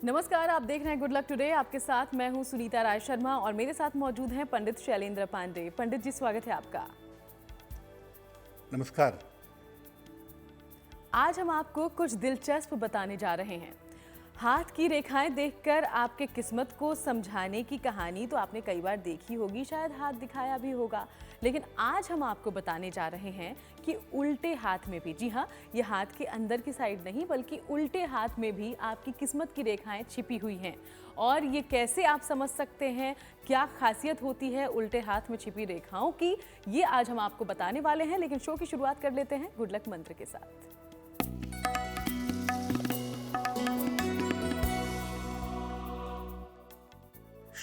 नमस्कार, आप देख रहे हैं गुड लक टुडे। आपके साथ मैं हूं सुनीता राय शर्मा और मेरे साथ मौजूद हैं पंडित शैलेंद्र पांडे। पंडित जी, स्वागत है आपका। नमस्कार। आज हम आपको कुछ दिलचस्प बताने जा रहे हैं। हाथ की रेखाएं देखकर आपके किस्मत को समझाने की कहानी तो आपने कई बार देखी होगी, शायद हाथ दिखाया भी होगा, लेकिन आज हम आपको बताने जा रहे हैं कि उल्टे हाथ में भी, जी हाँ, ये हाथ के अंदर की साइड नहीं बल्कि उल्टे हाथ में भी आपकी किस्मत की रेखाएं छिपी हुई हैं। और ये कैसे आप समझ सकते हैं, क्या खासियत होती है उल्टे हाथ में छिपी रेखाओं की, ये आज हम आपको बताने वाले हैं। लेकिन शो की शुरुआत कर लेते हैं गुड लक मंत्र के साथ।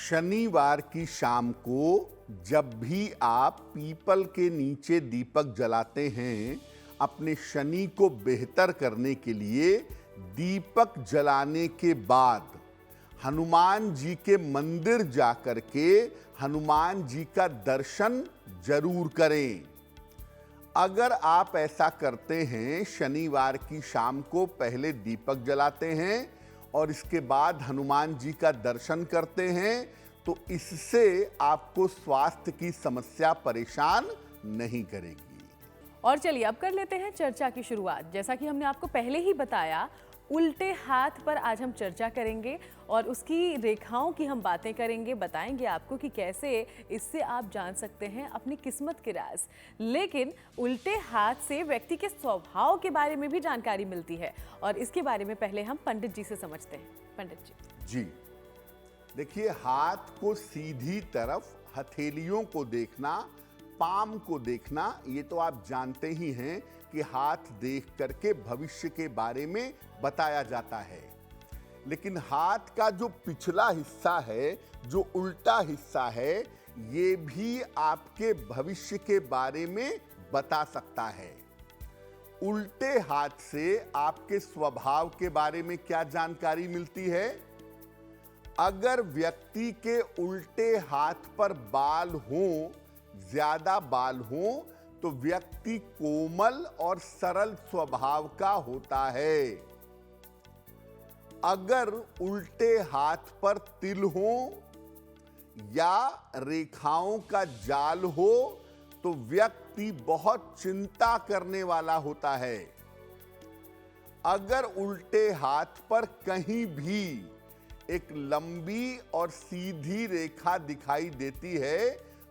शनिवार की शाम को जब भी आप पीपल के नीचे दीपक जलाते हैं, अपने शनि को बेहतर करने के लिए दीपक जलाने के बाद हनुमान जी के मंदिर जाकर के हनुमान जी का दर्शन जरूर करें। अगर आप ऐसा करते हैं, शनिवार की शाम को पहले दीपक जलाते हैं और इसके बाद हनुमान जी का दर्शन करते हैं, तो इससे आपको स्वास्थ्य की समस्या परेशान नहीं करेगी। और चलिए अब कर लेते हैं चर्चा की शुरुआत। जैसा कि हमने आपको पहले ही बताया, उल्टे हाथ पर आज हम चर्चा करेंगे और उसकी रेखाओं की हम बातें करेंगे, बताएंगे आपको कि कैसे इससे आप जान सकते हैं अपनी किस्मत के राज। लेकिन उल्टे हाथ से व्यक्ति के स्वभाव के बारे में भी जानकारी मिलती है और इसके बारे में पहले हम पंडित जी से समझते हैं। पंडित जी। जी, देखिए, हाथ को सीधी तरफ, हथेलियों को देखना, पाम को देखना, ये तो आप जानते ही हैं कि हाथ देख करके भविष्य के बारे में बताया जाता है। लेकिन हाथ का जो पिछला हिस्सा है, जो उल्टा हिस्सा है, ये भी आपके भविष्य के बारे में बता सकता है। उल्टे हाथ से आपके स्वभाव के बारे में क्या जानकारी मिलती है? अगर व्यक्ति के उल्टे हाथ पर बाल हों, ज्यादा बाल हों, तो व्यक्ति कोमल और सरल स्वभाव का होता है। अगर उल्टे हाथ पर तिल हो या रेखाओं का जाल हो, तो व्यक्ति बहुत चिंता करने वाला होता है। अगर उल्टे हाथ पर कहीं भी एक लंबी और सीधी रेखा दिखाई देती है,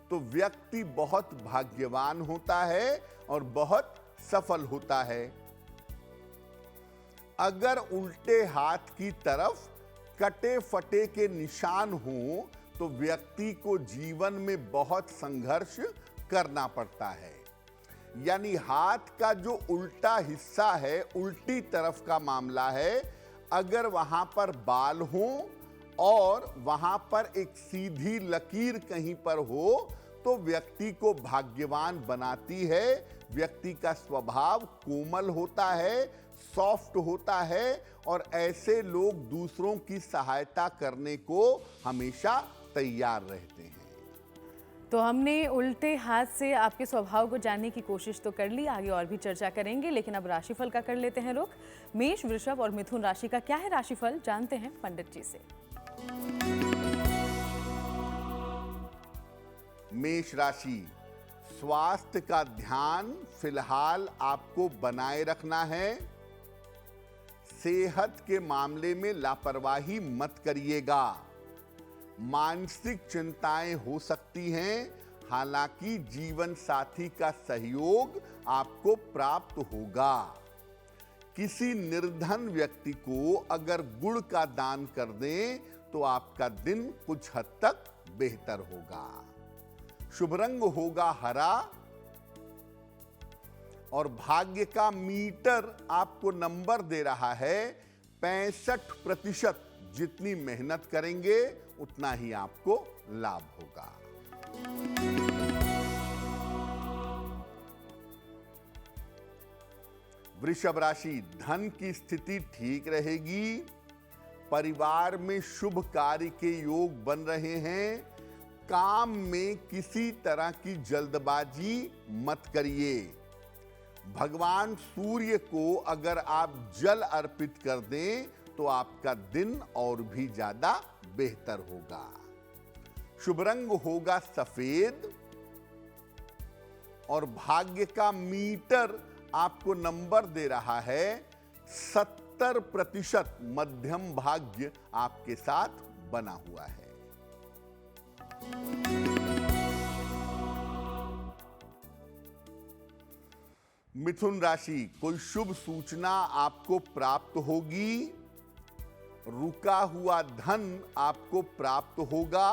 तो व्यक्ति बहुत भाग्यवान होता है और बहुत सफल होता है। अगर उल्टे हाथ की तरफ कटे फटे के निशान हों, तो व्यक्ति को जीवन में बहुत संघर्ष करना पड़ता है। यानी हाथ का जो उल्टा हिस्सा है, उल्टी तरफ का मामला है, अगर वहां पर बाल हो और वहां पर एक सीधी लकीर कहीं पर हो, तो व्यक्ति को भाग्यवान बनाती है। व्यक्ति का स्वभाव कोमल होता है, सॉफ्ट होता है और ऐसे लोग दूसरों की सहायता करने को हमेशा तैयार रहते हैं। तो हमने उल्टे हाथ से आपके स्वभाव को जानने की कोशिश तो कर ली, आगे और भी चर्चा करेंगे, लेकिन अब राशिफल का कर लेते हैं रुख। मेष, वृषभ और मिथुन राशि का क्या है राशिफल, जानते हैं पंडित जी से। मेष राशि, स्वास्थ्य का ध्यान फिलहाल आपको बनाए रखना है। सेहत के मामले में लापरवाही मत करिएगा। मानसिक चिंताएं हो सकती हैं, हालांकि जीवन साथी का सहयोग आपको प्राप्त होगा। किसी निर्धन व्यक्ति को अगर गुड़ का दान कर दें, तो आपका दिन कुछ हद तक बेहतर होगा। शुभ रंग होगा हरा और भाग्य का मीटर आपको नंबर दे रहा है 65%। जितनी मेहनत करेंगे उतना ही आपको लाभ होगा। वृषभ राशि, धन की स्थिति ठीक रहेगी। परिवार में शुभ कार्य के योग बन रहे हैं। काम में किसी तरह की जल्दबाजी मत करिए। भगवान सूर्य को अगर आप जल अर्पित कर दें तो आपका दिन और भी ज्यादा बेहतर होगा। शुभ रंग होगा सफेद और भाग्य का मीटर आपको नंबर दे रहा है 70%। मध्यम भाग्य आपके साथ बना हुआ है। मिथुन राशि, कोई शुभ सूचना आपको प्राप्त होगी। रुका हुआ धन आपको प्राप्त होगा।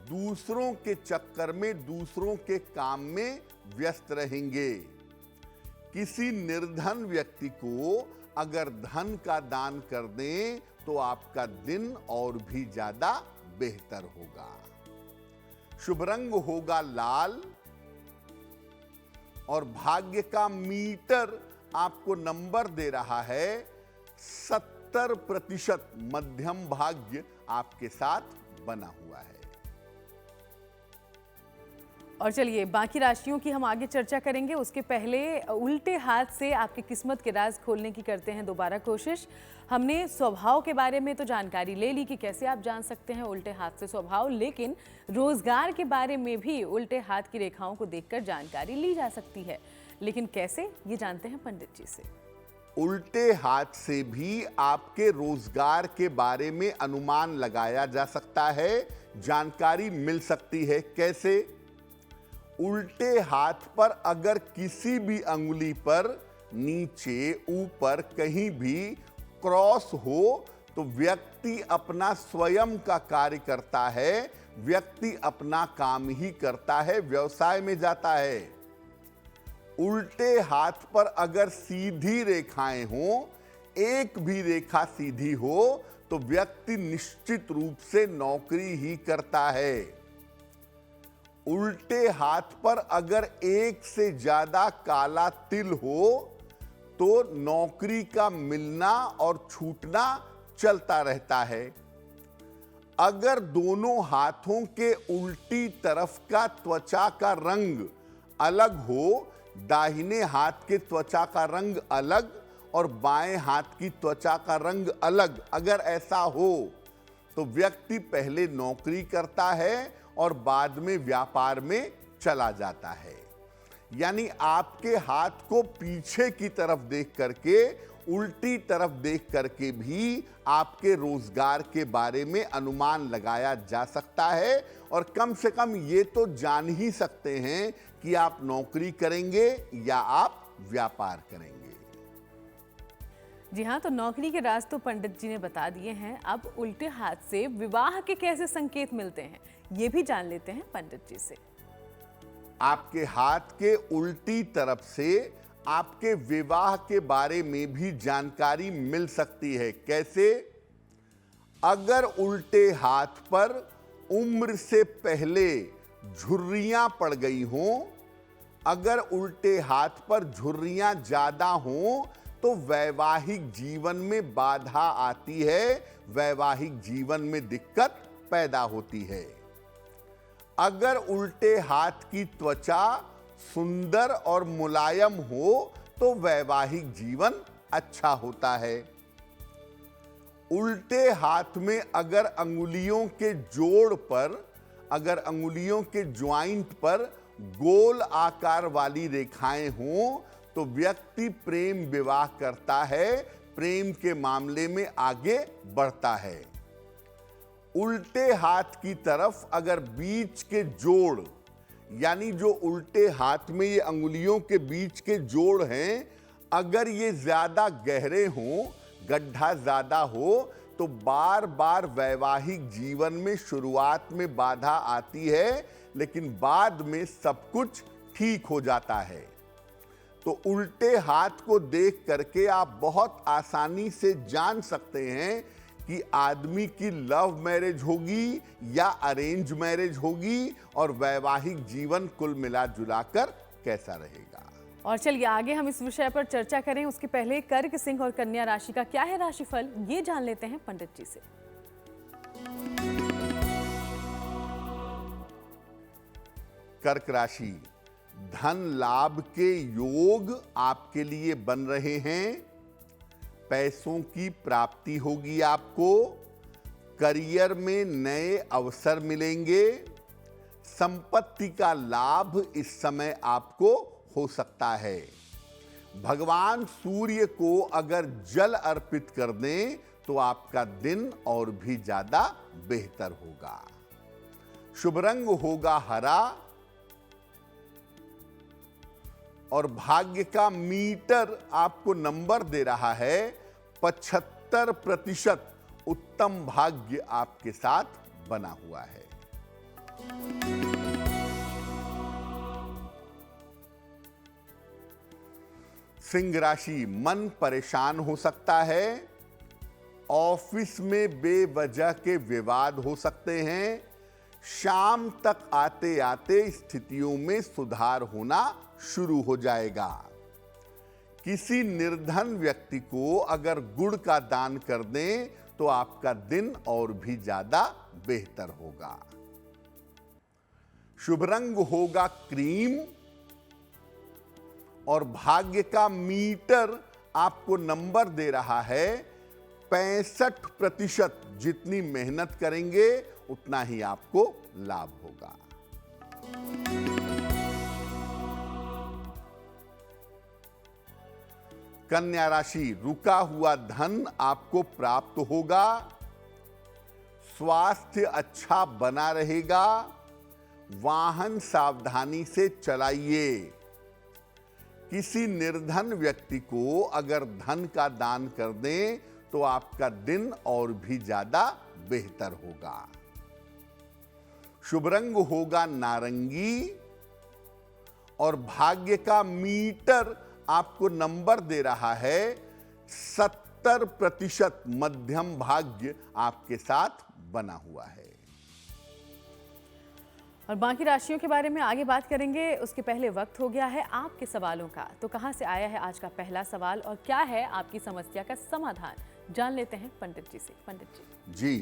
दूसरों के चक्कर में, दूसरों के काम में व्यस्त रहेंगे। किसी निर्धन व्यक्ति को अगर धन का दान कर दें तो आपका दिन और भी ज्यादा बेहतर होगा। शुभ रंग होगा लाल और भाग्य का मीटर आपको नंबर दे रहा है 70%। मध्यम भाग्य आपके साथ बना हुआ है। और चलिए बाकी राशियों की हम आगे चर्चा करेंगे। उसके पहले उल्टे हाथ से आपकी किस्मत के राज खोलने की करते हैं दोबारा कोशिश। हमने स्वभाव के बारे में तो जानकारी ले ली कि कैसे आप जान सकते हैं उल्टे हाथ से स्वभाव, लेकिन रोजगार के बारे में भी उल्टे हाथ की रेखाओं को देखकर जानकारी ली जा सकती है। लेकिन कैसे, ये जानते हैं पंडित जी से। उल्टे हाथ से भी आपके रोजगार के बारे में अनुमान लगाया जा सकता है, जानकारी मिल सकती है। कैसे? उल्टे हाथ पर अगर किसी भी अंगुली पर नीचे ऊपर कहीं भी क्रॉस हो तो व्यक्ति अपना स्वयं का कार्य करता है, व्यक्ति अपना काम ही करता है, व्यवसाय में जाता है। उल्टे हाथ पर अगर सीधी रेखाएं हों, एक भी रेखा सीधी हो तो व्यक्ति निश्चित रूप से नौकरी ही करता है। उल्टे हाथ पर अगर एक से ज्यादा काला तिल हो तो नौकरी का मिलना और छूटना चलता रहता है। अगर दोनों हाथों के उल्टी तरफ का त्वचा का रंग अलग हो, दाहिने हाथ के त्वचा का रंग अलग और बाएं हाथ की त्वचा का रंग अलग, अगर ऐसा हो तो व्यक्ति पहले नौकरी करता है और बाद में व्यापार में चला जाता है। यानी आपके हाथ को पीछे की तरफ देख करके, उल्टी तरफ देख करके भी आपके रोजगार के बारे में अनुमान लगाया जा सकता है। और कम से कम ये तो जान ही सकते हैं कि आप नौकरी करेंगे या आप व्यापार करेंगे। जी हाँ, तो नौकरी के राज तो पंडित जी ने बता दिए हैं। अब उल्टे हाथ से विवाह के कैसे संकेत मिलते हैं, ये भी जान लेते हैं पंडित जी से। आपके हाथ के उल्टी तरफ से आपके विवाह के बारे में भी जानकारी मिल सकती है। कैसे? अगर उल्टे हाथ पर उम्र से पहले झुर्रियां पड़ गई हों, अगर उल्टे हाथ पर झुर्रियां ज्यादा हों तो वैवाहिक जीवन में बाधा आती है, वैवाहिक जीवन में दिक्कत पैदा होती है। अगर उल्टे हाथ की त्वचा सुंदर और मुलायम हो तो वैवाहिक जीवन अच्छा होता है। उल्टे हाथ में अगर अंगुलियों के जोड़ पर, अगर अंगुलियों के ज्वाइंट पर गोल आकार वाली रेखाएं हों तो व्यक्ति प्रेम विवाह करता है, प्रेम के मामले में आगे बढ़ता है। उल्टे हाथ की तरफ अगर बीच के जोड़, यानी जो उल्टे हाथ में ये अंगुलियों के बीच के जोड़ हैं, अगर ये ज्यादा गहरे हों, गड्ढा ज्यादा हो तो बार बार वैवाहिक जीवन में शुरुआत में बाधा आती है, लेकिन बाद में सब कुछ ठीक हो जाता है। तो उल्टे हाथ को देख करके आप बहुत आसानी से जान सकते हैं कि आदमी की लव मैरिज होगी या अरेंज मैरिज होगी और वैवाहिक जीवन कुल मिला जुलाकर कैसा रहेगा। और चलिए आगे हम इस विषय पर चर्चा करें, उसके पहले कर्क, सिंह और कन्या राशि का क्या है राशिफल, ये जान लेते हैं पंडित जी से। कर्क राशि, धन लाभ के योग आपके लिए बन रहे हैं। पैसों की प्राप्ति होगी आपको, करियर में नए अवसर मिलेंगे, संपत्ति का लाभ इस समय आपको हो सकता है। भगवान सूर्य को अगर जल अर्पित कर दें तो आपका दिन और भी ज्यादा बेहतर होगा। शुभ रंग होगा हरा और भाग्य का मीटर आपको नंबर दे रहा है 75%। उत्तम भाग्य आपके साथ बना हुआ है। सिंह राशि, मन परेशान हो सकता है। ऑफिस में बेवजह के विवाद हो सकते हैं। शाम तक आते आते स्थितियों में सुधार होना शुरू हो जाएगा। किसी निर्धन व्यक्ति को अगर गुड़ का दान कर दें तो आपका दिन और भी ज्यादा बेहतर होगा। शुभ रंग होगा क्रीम और भाग्य का मीटर आपको नंबर दे रहा है 65%। जितनी मेहनत करेंगे उतना ही आपको लाभ होगा। कन्या राशि, रुका हुआ धन आपको प्राप्त होगा। स्वास्थ्य अच्छा बना रहेगा। वाहन सावधानी से चलाइए। किसी निर्धन व्यक्ति को अगर धन का दान कर दें तो आपका दिन और भी ज्यादा बेहतर होगा। शुभ रंग होगा नारंगी और भाग्य का मीटर आपको नंबर दे रहा है 70%। मध्यम भाग्य आपके साथ बना हुआ है। और बाकी राशियों के बारे में आगे बात करेंगे, उसके पहले वक्त हो गया है आपके सवालों का। तो कहां से आया है आज का पहला सवाल और क्या है आपकी समस्या का समाधान, जान लेते हैं पंडित जी से। पंडित जी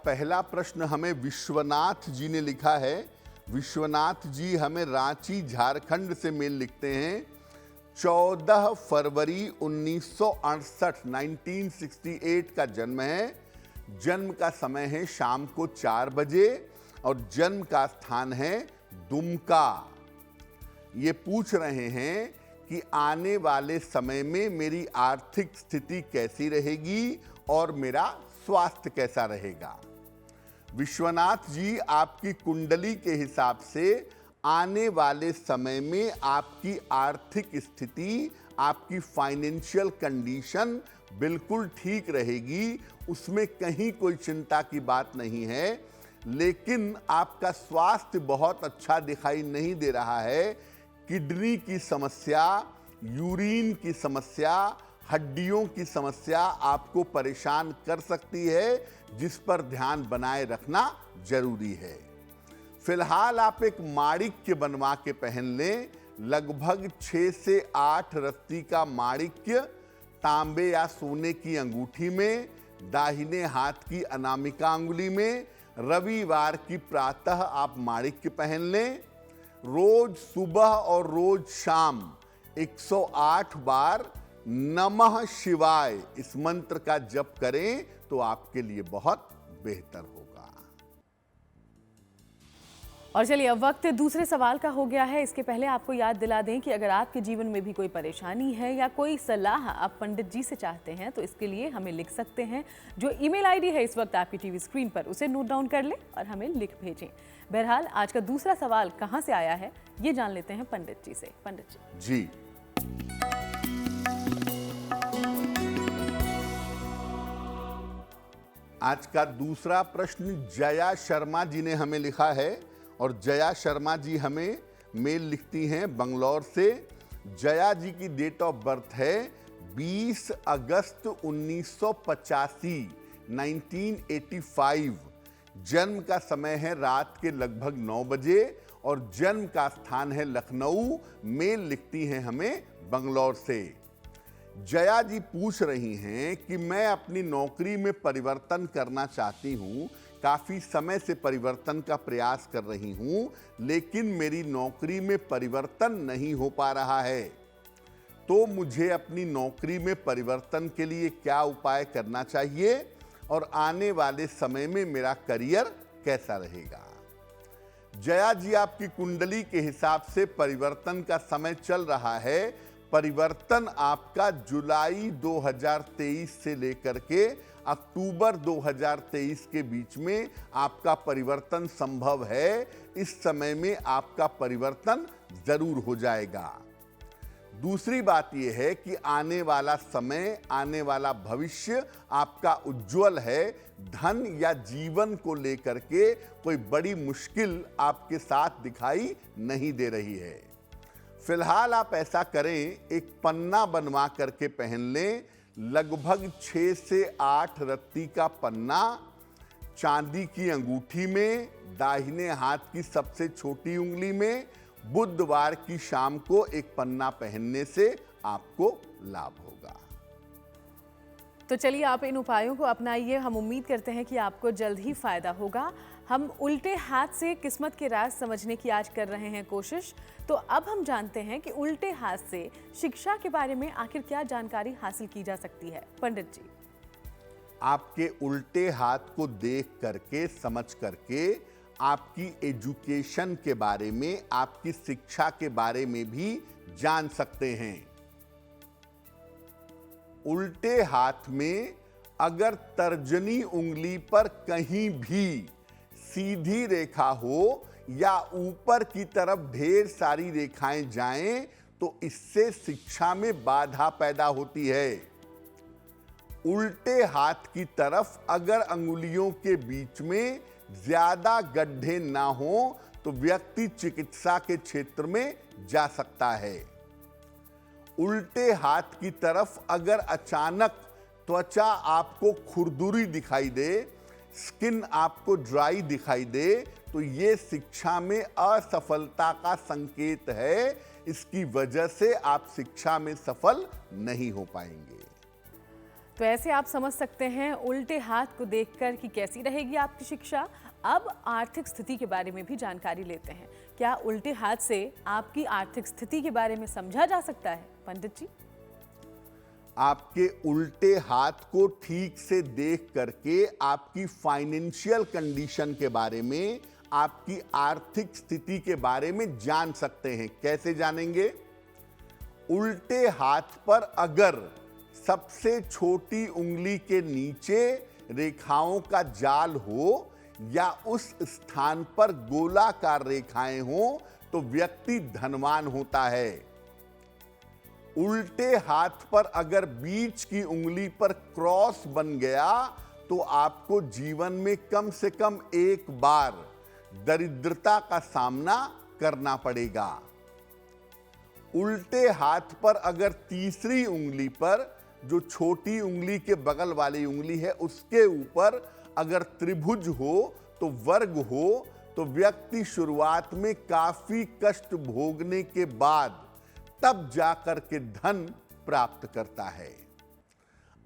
पहला प्रश्न हमें विश्वनाथ जी ने लिखा है। विश्वनाथ जी हमें रांची झारखंड से मेल लिखते हैं। 14 फरवरी 1968 1968 का जन्म है। जन्म का समय है शाम को 4 बजे और जन्म का स्थान है दुमका। ये पूछ रहे हैं कि आने वाले समय में मेरी आर्थिक स्थिति कैसी रहेगी और मेरा स्वास्थ्य कैसा रहेगा। विश्वनाथ जी, आपकी कुंडली के हिसाब से आने वाले समय में आपकी आर्थिक स्थिति, आपकी फाइनेंशियल कंडीशन बिल्कुल ठीक रहेगी, उसमें कहीं कोई चिंता की बात नहीं है। लेकिन आपका स्वास्थ्य बहुत अच्छा दिखाई नहीं दे रहा है। किडनी की समस्या, यूरिन की समस्या, हड्डियों की समस्या आपको परेशान कर सकती है, जिस पर ध्यान बनाए रखना जरूरी है। फिलहाल आप एक माणिक्य बनवा के पहन लें। लगभग 6 से 8 रत्ती का माणिक्य तांबे या सोने की अंगूठी में, दाहिने हाथ की अनामिका अंगुली में, रविवार की प्रातः आप माणिक्य पहन लें। रोज सुबह और रोज शाम 108 बार नमः शिवाय इस मंत्र का जप करें तो आपके लिए बहुत बेहतर होगा। और चलिए अब वक्त दूसरे सवाल का हो गया है। इसके पहले आपको याद दिला दें कि अगर आपके जीवन में भी कोई परेशानी है या कोई सलाह आप पंडित जी से चाहते हैं तो इसके लिए हमें लिख सकते हैं। जो ईमेल आईडी है इस वक्त आपकी टीवी स्क्रीन पर, उसे नोट डाउन कर लें और हमें लिख भेजें। बहरहाल आज का दूसरा सवाल कहां से आया है ये जान लेते हैं पंडित जी से। पंडित जी आज का दूसरा प्रश्न जया शर्मा जी ने हमें लिखा है और जया शर्मा जी हमें मेल लिखती हैं बंगलौर से। जया जी की डेट ऑफ बर्थ है 20 अगस्त 1985 1985। जन्म का समय है रात के लगभग 9 बजे और जन्म का स्थान है लखनऊ। मेल लिखती हैं हमें बंगलौर से। जया जी पूछ रही हैं कि मैं अपनी नौकरी में परिवर्तन करना चाहती हूं, काफी समय से परिवर्तन का प्रयास कर रही हूं, लेकिन मेरी नौकरी में परिवर्तन नहीं हो पा रहा है। तो मुझे अपनी नौकरी में परिवर्तन के लिए क्या उपाय करना चाहिए और आने वाले समय में मेरा करियर कैसा रहेगा? जया जी, आपकी कुंडली के हिसाब से परिवर्तन का समय चल रहा है। परिवर्तन आपका जुलाई 2023 से लेकर के अक्टूबर 2023 के बीच में आपका परिवर्तन संभव है। इस समय में आपका परिवर्तन जरूर हो जाएगा। दूसरी बात यह है कि आने वाला समय, आने वाला भविष्य आपका उज्जवल है। धन या जीवन को लेकर के कोई बड़ी मुश्किल आपके साथ दिखाई नहीं दे रही है। फिलहाल आप ऐसा करें, एक पन्ना बनवा करके पहन लें। लगभग 6 से 8 रत्ती का पन्ना चांदी की अंगूठी में, दाहिने हाथ की सबसे छोटी उंगली में, बुधवार की शाम को एक पन्ना पहनने से आपको लाभ होगा। तो चलिए, आप इन उपायों को अपनाइए। हम उम्मीद करते हैं कि आपको जल्द ही फायदा होगा। हम उल्टे हाथ से किस्मत के राज समझने की आज कर रहे हैं कोशिश। तो अब हम जानते हैं कि उल्टे हाथ से शिक्षा के बारे में आखिर क्या जानकारी हासिल की जा सकती है। पंडित जी, आपके उल्टे हाथ को देख करके, समझ करके आपकी एजुकेशन के बारे में, आपकी शिक्षा के बारे में भी जान सकते हैं। उल्टे हाथ में अगर तर्जनी उंगली पर कहीं भी सीधी रेखा हो या ऊपर की तरफ ढेर सारी रेखाएं जाएं, तो इससे शिक्षा में बाधा पैदा होती है। उल्टे हाथ की तरफ अगर अंगुलियों के बीच में ज्यादा गड्ढे ना हो तो व्यक्ति चिकित्सा के क्षेत्र में जा सकता है। उल्टे हाथ की तरफ अगर अचानक त्वचा आपको खुरदुरी दिखाई दे, स्किन आपको ड्राई दिखाई दे, तो ये शिक्षा में असफलता का संकेत है। इसकी वजह से आप शिक्षा में सफल नहीं हो पाएंगे। तो ऐसे आप समझ सकते हैं उल्टे हाथ को देखकर कि कैसी रहेगी आपकी शिक्षा। अब आर्थिक स्थिति के बारे में भी जानकारी लेते हैं। क्या उल्टे हाथ से आपकी आर्थिक स्थिति के बारे में समझा जा सकता है? पंडित जी, आपके उल्टे हाथ को ठीक से देख करके आपकी फाइनेंशियल कंडीशन के बारे में, आपकी आर्थिक स्थिति के बारे में जान सकते हैं। कैसे जानेंगे? उल्टे हाथ पर अगर सबसे छोटी उंगली के नीचे रेखाओं का जाल हो या उस स्थान पर गोलाकार रेखाएं हो तो व्यक्ति धनवान होता है। उल्टे हाथ पर अगर बीच की उंगली पर क्रॉस बन गया तो आपको जीवन में कम से कम एक बार दरिद्रता का सामना करना पड़ेगा। उल्टे हाथ पर अगर तीसरी उंगली पर, जो छोटी उंगली के बगल वाली उंगली है, उसके ऊपर अगर त्रिभुज हो तो वर्ग हो, तो व्यक्ति शुरुआत में काफी कष्ट भोगने के बाद तब जाकर के धन प्राप्त करता है।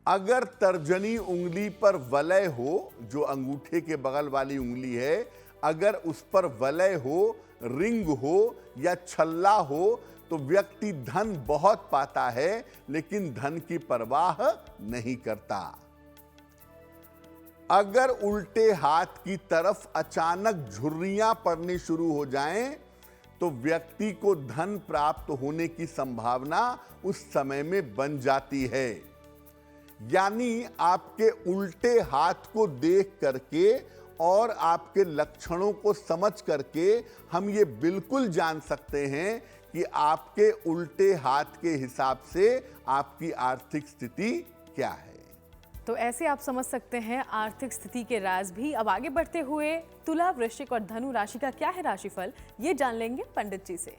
अगर तर्जनी उंगली पर वलय हो, जो अंगूठे के बगल वाली उंगली है, अगर उस पर वलय हो, रिंग हो या छल्ला हो, तो व्यक्ति धन बहुत पाता है लेकिन धन की परवाह नहीं करता। अगर उल्टे हाथ की तरफ अचानक झुर्रियां पड़नी शुरू हो जाएं, तो व्यक्ति को धन प्राप्त होने की संभावना उस समय में बन जाती है। यानी आपके उल्टे हाथ को देख करके और आपके लक्षणों को समझ करके हम ये बिल्कुल जान सकते हैं कि आपके उल्टे हाथ के हिसाब से आपकी आर्थिक स्थिति क्या है। तो ऐसे आप समझ सकते हैं आर्थिक स्थिति के राज भी। अब आगे बढ़ते हुए तुला, वृश्चिक और धनु राशि का क्या है राशिफल, ये जान लेंगे पंडित जी से।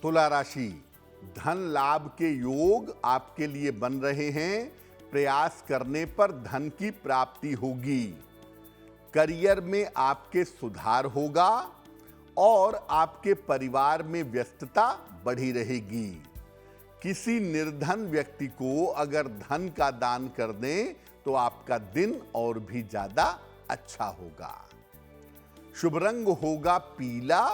तुला राशि, धन लाभ के योग आपके लिए बन रहे हैं। प्रयास करने पर धन की प्राप्ति होगी। करियर में आपके सुधार होगा और आपके परिवार में व्यस्तता बढ़ी रहेगी। किसी निर्धन व्यक्ति को अगर धन का दान कर दें तो आपका दिन और भी ज्यादा अच्छा होगा। शुभ रंग होगा पीला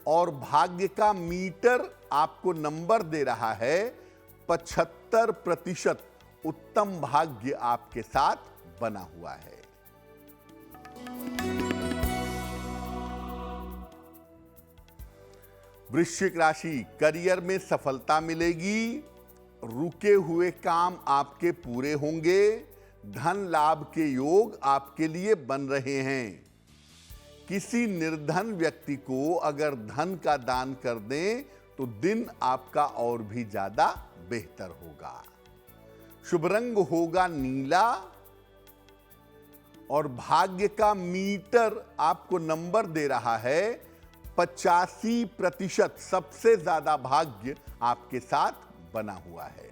और भाग्य का मीटर आपको नंबर दे रहा है 75%। उत्तम भाग्य आपके साथ बना हुआ है। वृश्चिक राशि, करियर में सफलता मिलेगी, रुके हुए काम आपके पूरे होंगे, धन लाभ के योग आपके लिए बन रहे हैं। किसी निर्धन व्यक्ति को अगर धन का दान कर दें तो दिन आपका और भी ज्यादा बेहतर होगा। शुभ रंग होगा नीला और भाग्य का मीटर आपको नंबर दे रहा है 85%। सबसे ज्यादा भाग्य आपके साथ बना हुआ है।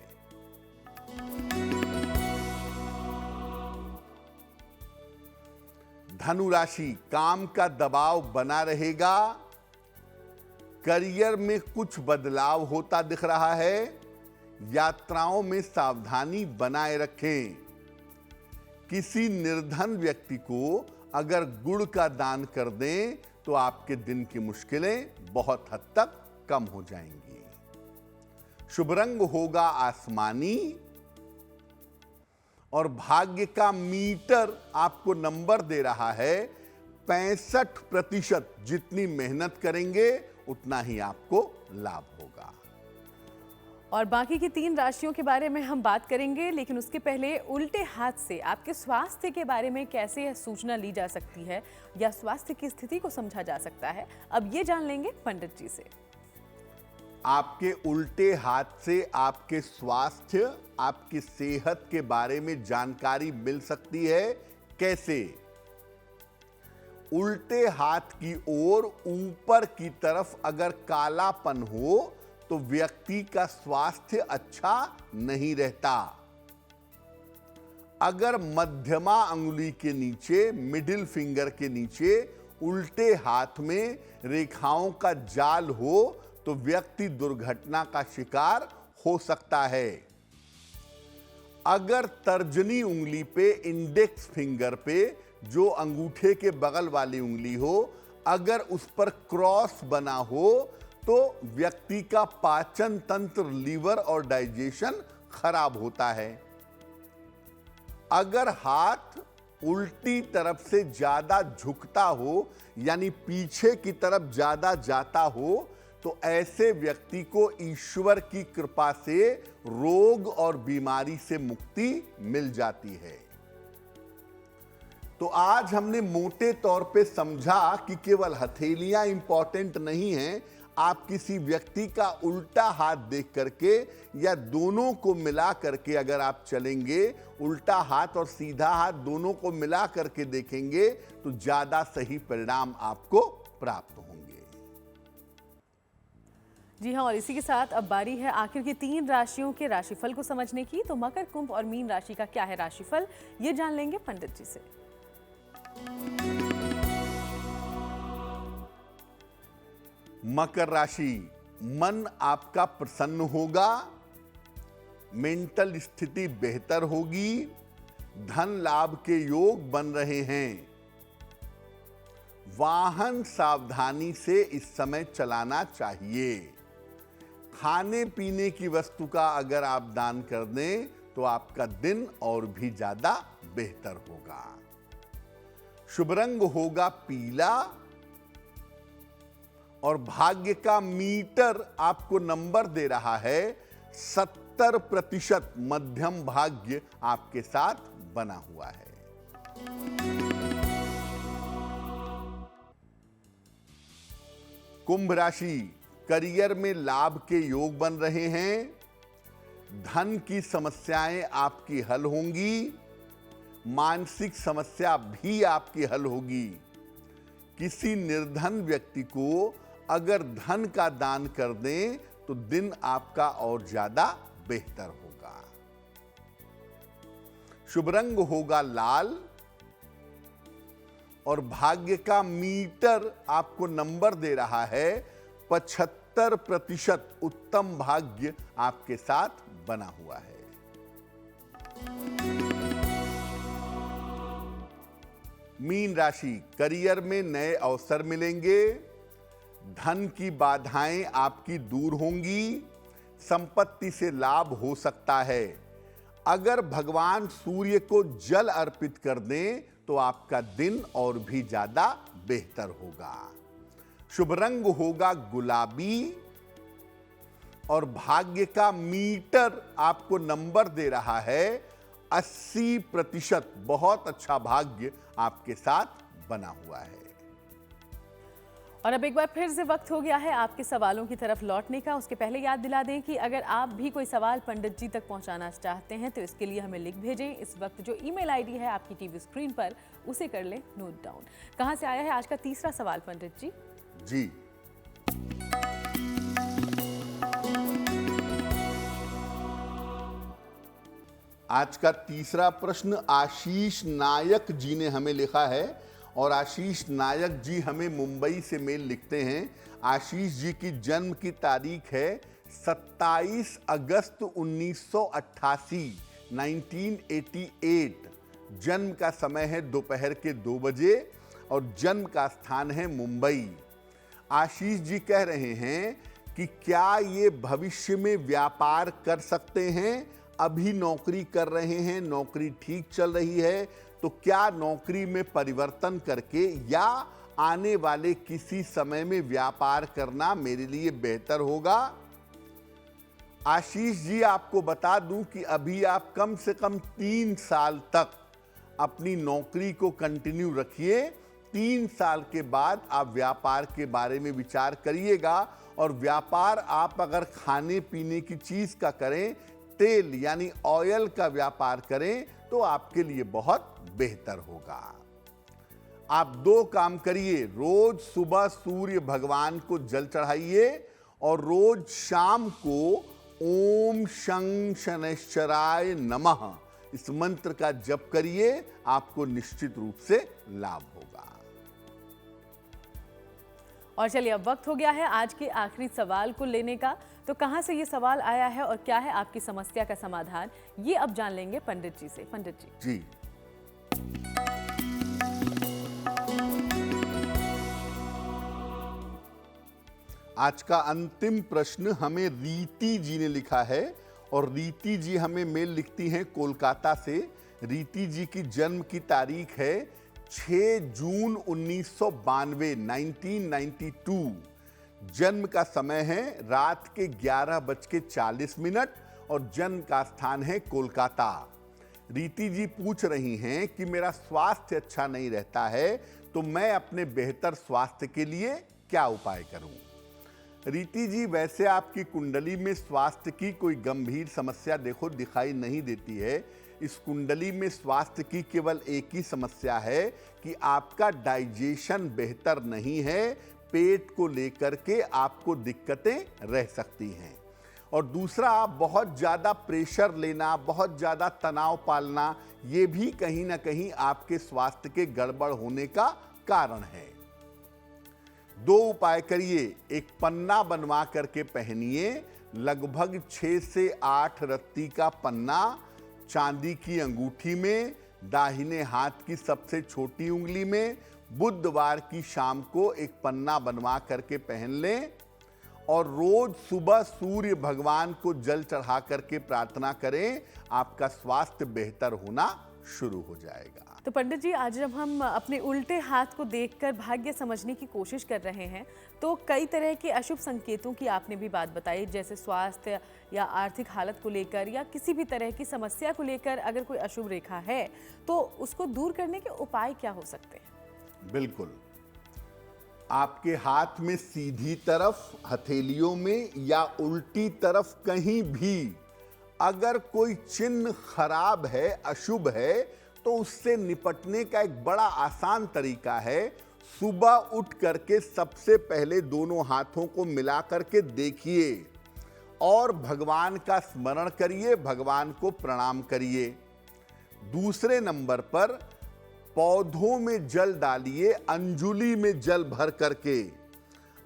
धनु राशि, काम का दबाव बना रहेगा, करियर में कुछ बदलाव होता दिख रहा है, यात्राओं में सावधानी बनाए रखें। किसी निर्धन व्यक्ति को अगर गुड़ का दान कर दें तो आपके दिन की मुश्किलें बहुत हद तक कम हो जाएंगी। शुभ रंग होगा आसमानी और भाग्य का मीटर आपको नंबर दे रहा है 65%। जितनी मेहनत करेंगे उतना ही आपको लाभ होगा। और बाकी की 3 राशियों के बारे में हम बात करेंगे, लेकिन उसके पहले उल्टे हाथ से आपके स्वास्थ्य के बारे में कैसे यह सूचना ली जा सकती है या स्वास्थ्य की स्थिति को समझा जा सकता है, अब ये जान लेंगे पंडित जी से। आपके उल्टे हाथ से आपके स्वास्थ्य, आपकी सेहत के बारे में जानकारी मिल सकती है। कैसे? उल्टे हाथ की ओर ऊपर की तरफ अगर कालापन हो तो व्यक्ति का स्वास्थ्य अच्छा नहीं रहता। अगर मध्यमा अंगुली के नीचे, मिडिल फिंगर के नीचे उल्टे हाथ में रेखाओं का जाल हो तो व्यक्ति दुर्घटना का शिकार हो सकता है। अगर तर्जनी उंगली पे, इंडेक्स फिंगर पे, जो अंगूठे के बगल वाली उंगली हो, अगर उस पर क्रॉस बना हो तो व्यक्ति का पाचन तंत्र, लीवर और डाइजेशन खराब होता है। अगर हाथ उल्टी तरफ से ज्यादा झुकता हो, यानी पीछे की तरफ ज्यादा जाता हो, तो ऐसे व्यक्ति को ईश्वर की कृपा से रोग और बीमारी से मुक्ति मिल जाती है। तो आज हमने मोटे तौर पे समझा कि केवल हथेलियां इंपॉर्टेंट नहीं हैं। आप किसी व्यक्ति का उल्टा हाथ देख करके या दोनों को मिला करके अगर आप चलेंगे, उल्टा हाथ और सीधा हाथ दोनों को मिला करके देखेंगे तो ज्यादा सही परिणाम आपको प्राप्त होंगे। जी हाँ, और इसी के साथ अब बारी है आखिर की 3 राशियों के राशिफल को समझने की। तो मकर, कुंभ और मीन राशि का क्या है राशिफल, ये जान लेंगे पंडित जी से। मकर राशि, मन आपका प्रसन्न होगा, मेंटल स्थिति बेहतर होगी, धन लाभ के योग बन रहे हैं। वाहन सावधानी से इस समय चलाना चाहिए। खाने पीने की वस्तु का अगर आप दान कर दें तो आपका दिन और भी ज्यादा बेहतर होगा। शुभ रंग होगा पीला और भाग्य का मीटर आपको नंबर दे रहा है 70%। मध्यम भाग्य आपके साथ बना हुआ है। कुंभ राशि, करियर में लाभ के योग बन रहे हैं, धन की समस्याएं आपकी हल होंगी, मानसिक समस्या भी आपकी हल होगी। किसी निर्धन व्यक्ति को अगर धन का दान कर दें तो दिन आपका और ज्यादा बेहतर होगा। शुभ रंग होगा लाल और भाग्य का मीटर आपको नंबर दे रहा है 75 70% उत्तम भाग्य आपके साथ बना हुआ है। मीन राशि, करियर में नए अवसर मिलेंगे, धन की बाधाएं आपकी दूर होंगी, संपत्ति से लाभ हो सकता है। अगर भगवान सूर्य को जल अर्पित कर दें तो आपका दिन और भी ज्यादा बेहतर होगा। शुभ रंग होगा गुलाबी और भाग्य का मीटर आपको नंबर दे रहा है 80%। बहुत अच्छा भाग्य आपके साथ बना हुआ है। और अब एक बार फिर से वक्त हो गया है आपके सवालों की तरफ लौटने का। उसके पहले याद दिला दें कि अगर आप भी कोई सवाल पंडित जी तक पहुंचाना चाहते हैं तो इसके लिए हमें लिख भेजें। इस वक्त जो ईमेल आईडी है आपकी टीवी स्क्रीन पर, उसे कर लें नोट डाउन। कहां से आया है आज का तीसरा सवाल पंडित जी? जी, आज का तीसरा प्रश्न आशीष नायक जी ने हमें लिखा है और आशीष नायक जी हमें मुंबई से मेल लिखते हैं। आशीष जी की जन्म की तारीख है 27 अगस्त 1988, 1988। जन्म का समय है दोपहर के 2 बजे और जन्म का स्थान है मुंबई। आशीष जी कह रहे हैं कि क्या ये भविष्य में व्यापार कर सकते हैं? अभी नौकरी कर रहे हैं, नौकरी ठीक चल रही है, तो क्या नौकरी में परिवर्तन करके या आने वाले किसी समय में व्यापार करना मेरे लिए बेहतर होगा? आशीष जी, आपको बता दूं कि अभी आप कम से कम 3 साल तक अपनी नौकरी को कंटिन्यू रखिए। 3 साल के बाद आप व्यापार के बारे में विचार करिएगा। और व्यापार आप अगर खाने पीने की चीज का करें, तेल यानी ऑयल का व्यापार करें, तो आपके लिए बहुत बेहतर होगा। आप 2 काम करिए। रोज सुबह सूर्य भगवान को जल चढ़ाइए और रोज शाम को ओम शं शनैश्चराय नमः इस मंत्र का जप करिए। आपको निश्चित रूप से लाभ होगा। और चलिए, अब वक्त हो गया है आज के आखिरी सवाल को लेने का। तो कहां से ये सवाल आया है और क्या है आपकी समस्या का समाधान, ये अब जान लेंगे पंडित जी से। पंडित जी, आज का अंतिम प्रश्न हमें रीति जी ने लिखा है और रीति जी हमें मेल लिखती हैं कोलकाता से। रीति जी की जन्म की तारीख है 6 जून 1992, 1992। जन्म का समय है रात के 11:40 और जन्म का स्थान है कोलकाता। रीति जी पूछ रही हैं कि मेरा स्वास्थ्य अच्छा नहीं रहता है, तो मैं अपने बेहतर स्वास्थ्य के लिए क्या उपाय करूं? रीति जी, वैसे आपकी कुंडली में स्वास्थ्य की कोई गंभीर समस्या देखो दिखाई नहीं देती है। इस कुंडली में स्वास्थ्य की केवल एक ही समस्या है कि आपका डाइजेशन बेहतर नहीं है। पेट को लेकर के आपको दिक्कतें रह सकती हैं। और दूसरा, बहुत ज़्यादा प्रेशर लेना, बहुत ज़्यादा तनाव पालना, ये भी कहीं ना कहीं आपके स्वास्थ्य के गड़बड़ होने का कारण है। 2 उपाय करिए। एक पन्ना बनवा करके पहनिए, लगभग 6 से 8 रत्ती का पन्ना, चांदी की अंगूठी में, दाहिने हाथ की सबसे छोटी उंगली में। बुधवार की शाम को एक पन्ना बनवा करके पहन लें और रोज सुबह सूर्य भगवान को जल चढ़ा करके प्रार्थना करें। आपका स्वास्थ्य बेहतर होना शुरू हो जाएगा। तो पंडित जी, आज जब हम अपने उल्टे हाथ को देखकर भाग्य समझने की कोशिश कर रहे हैं, तो कई तरह के अशुभ संकेतों की आपने भी बात बताई, जैसे स्वास्थ्य या आर्थिक हालत को लेकर या किसी भी तरह की समस्या को लेकर अगर कोई अशुभ रेखा है तो उसको दूर करने के उपाय क्या हो सकते हैं? बिल्कुल, आपके हाथ में सीधी तरफ, हथेलियों में या उल्टी तरफ कहीं भी अगर कोई चिन्ह खराब है, अशुभ है, तो उससे निपटने का एक बड़ा आसान तरीका है। सुबह उठ करके सबसे पहले दोनों हाथों को मिला करके देखिए और भगवान का स्मरण करिए, भगवान को प्रणाम करिए। दूसरे नंबर पर पौधों में जल डालिए, अंजुली में जल भर करके।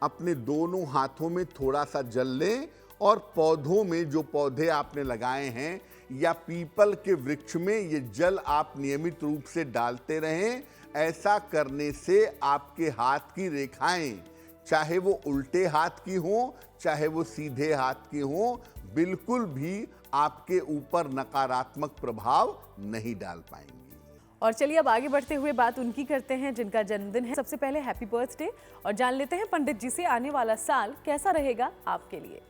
अपने दोनों हाथों में थोड़ा सा जल लें और पौधों में, जो पौधे आपने लगाए हैं या पीपल के वृक्ष में, ये जल आप नियमित रूप से डालते रहें। ऐसा करने से आपके हाथ की रेखाएं, चाहे वो उल्टे हाथ की हों चाहे वो सीधे हाथ की हों, बिल्कुल भी आपके ऊपर नकारात्मक प्रभाव नहीं डाल पाएंगी। और चलिए अब आगे बढ़ते हुए बात उनकी करते हैं जिनका जन्मदिन है। सबसे पहले हैप्पी बर्थडे और जान लेते हैं पंडित जी से आने वाला साल कैसा रहेगा आपके लिए।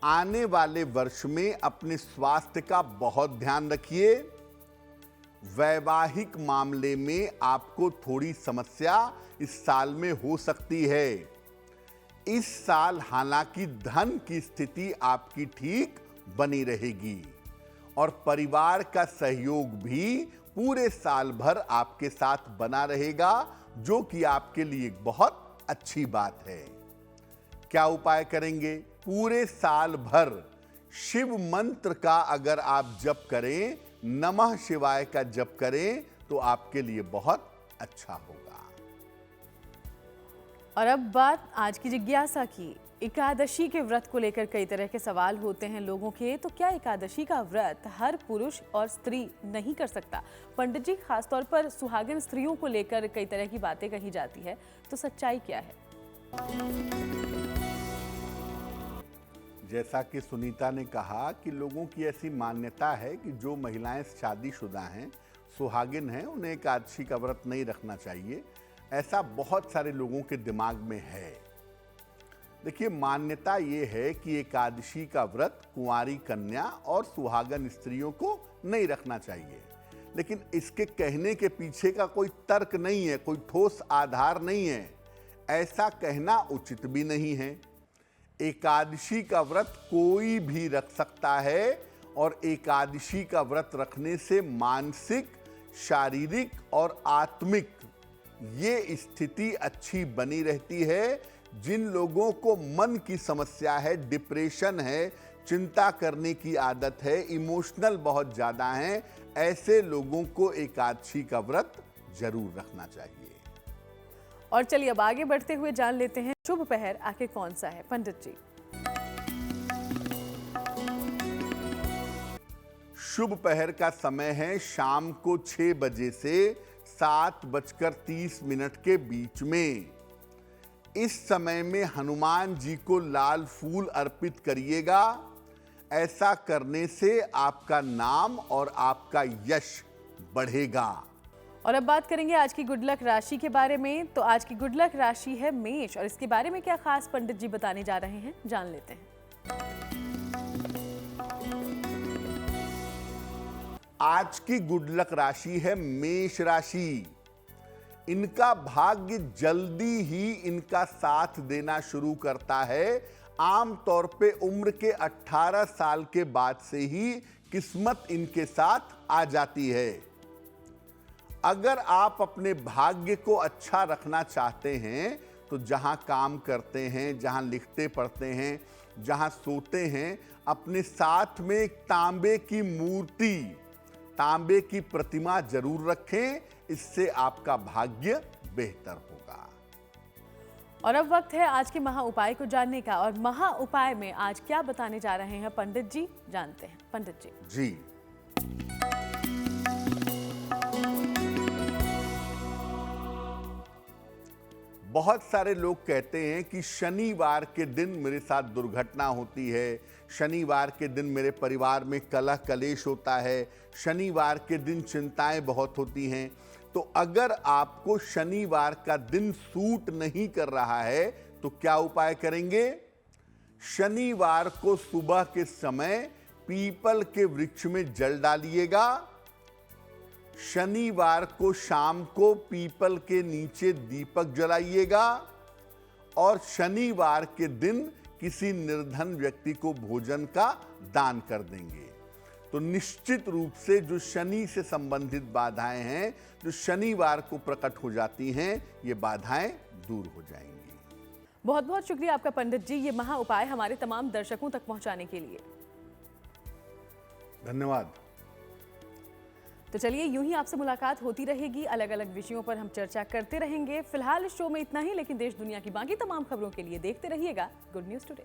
आने वाले वर्ष में अपने स्वास्थ्य का बहुत ध्यान रखिए। वैवाहिक मामले में आपको थोड़ी समस्या इस साल में हो सकती है। इस साल हालांकि धन की स्थिति आपकी ठीक बनी रहेगी और परिवार का सहयोग भी पूरे साल भर आपके साथ बना रहेगा, जो कि आपके लिए बहुत अच्छी बात है। क्या उपाय करेंगे? पूरे साल भर शिव मंत्र का अगर आप जप करें, नमः शिवाय का जप करें, तो आपके लिए बहुत अच्छा होगा। और अब बात आज की जिज्ञासा की। एकादशी के व्रत को लेकर कई तरह के सवाल होते हैं लोगों के, तो क्या एकादशी का व्रत हर पुरुष और स्त्री नहीं कर सकता? पंडित जी, खासतौर पर सुहागिन स्त्रियों को लेकर कई तरह की बातें कही जाती है, तो सच्चाई क्या है? जैसा कि सुनीता ने कहा कि लोगों की ऐसी मान्यता है कि जो महिलाएं शादीशुदा हैं, सुहागिन हैं, उन्हें एकादशी का व्रत नहीं रखना चाहिए। ऐसा बहुत सारे लोगों के दिमाग में है। देखिए, मान्यता ये है कि एकादशी का व्रत कुंवारी कन्या और सुहागन स्त्रियों को नहीं रखना चाहिए, लेकिन इसके कहने के पीछे का कोई तर्क नहीं है, कोई ठोस आधार नहीं है। ऐसा कहना उचित भी नहीं है। एकादशी का व्रत कोई भी रख सकता है और एकादशी का व्रत रखने से मानसिक, शारीरिक और आत्मिक ये स्थिति अच्छी बनी रहती है। जिन लोगों को मन की समस्या है, डिप्रेशन है, चिंता करने की आदत है, इमोशनल बहुत ज़्यादा हैं, ऐसे लोगों को एकादशी का व्रत जरूर रखना चाहिए। और चलिए अब आगे बढ़ते हुए जान लेते हैं शुभ पहर आखिर कौन सा है पंडित जी। शुभ पहर का समय है शाम को 6 बजे से 7:30 के बीच में। इस समय में हनुमान जी को लाल फूल अर्पित करिएगा। ऐसा करने से आपका नाम और आपका यश बढ़ेगा। और अब बात करेंगे आज की गुड लक राशि के बारे में। तो आज की गुड लक राशि है मेष, और इसके बारे में क्या खास पंडित जी बताने जा रहे हैं, जान लेते हैं। आज की गुड लक राशि है मेष राशि। इनका भाग्य जल्दी ही इनका साथ देना शुरू करता है। आमतौर पे उम्र के 18 साल के बाद से ही किस्मत इनके साथ आ जाती है। अगर आप अपने भाग्य को अच्छा रखना चाहते हैं तो जहां काम करते हैं, जहां लिखते पढ़ते हैं, जहां सोते हैं, अपने साथ में एक तांबे की मूर्ति, तांबे की प्रतिमा जरूर रखें। इससे आपका भाग्य बेहतर होगा। और अब वक्त है आज के महा उपाय को जानने का, और महा उपाय में आज क्या बताने जा रहे हैं पंडित जी, जानते हैं। पंडित जी जी, बहुत सारे लोग कहते हैं कि शनिवार के दिन मेरे साथ दुर्घटना होती है, शनिवार के दिन मेरे परिवार में कलह कलेश होता है, शनिवार के दिन चिंताएं बहुत होती हैं। तो अगर आपको शनिवार का दिन सूट नहीं कर रहा है तो क्या उपाय करेंगे? शनिवार को सुबह के समय पीपल के वृक्ष में जल डालिएगा। शनिवार को शाम को पीपल के नीचे दीपक जलाइएगा और शनिवार के दिन किसी निर्धन व्यक्ति को भोजन का दान कर देंगे। तो निश्चित रूप से जो शनि से संबंधित बाधाएं हैं, जो शनिवार को प्रकट हो जाती हैं, ये बाधाएं दूर हो जाएंगी। बहुत बहुत शुक्रिया आपका पंडित जी, ये महा उपाय हमारे तमाम दर्शकों तक पहुंचाने के लिए। धन्यवाद। तो चलिए यूं ही आपसे मुलाकात होती रहेगी, अलग अलग विषयों पर हम चर्चा करते रहेंगे। फिलहाल इस शो में इतना ही, लेकिन देश दुनिया की बाकी तमाम खबरों के लिए देखते रहिएगा गुड न्यूज़ टुडे।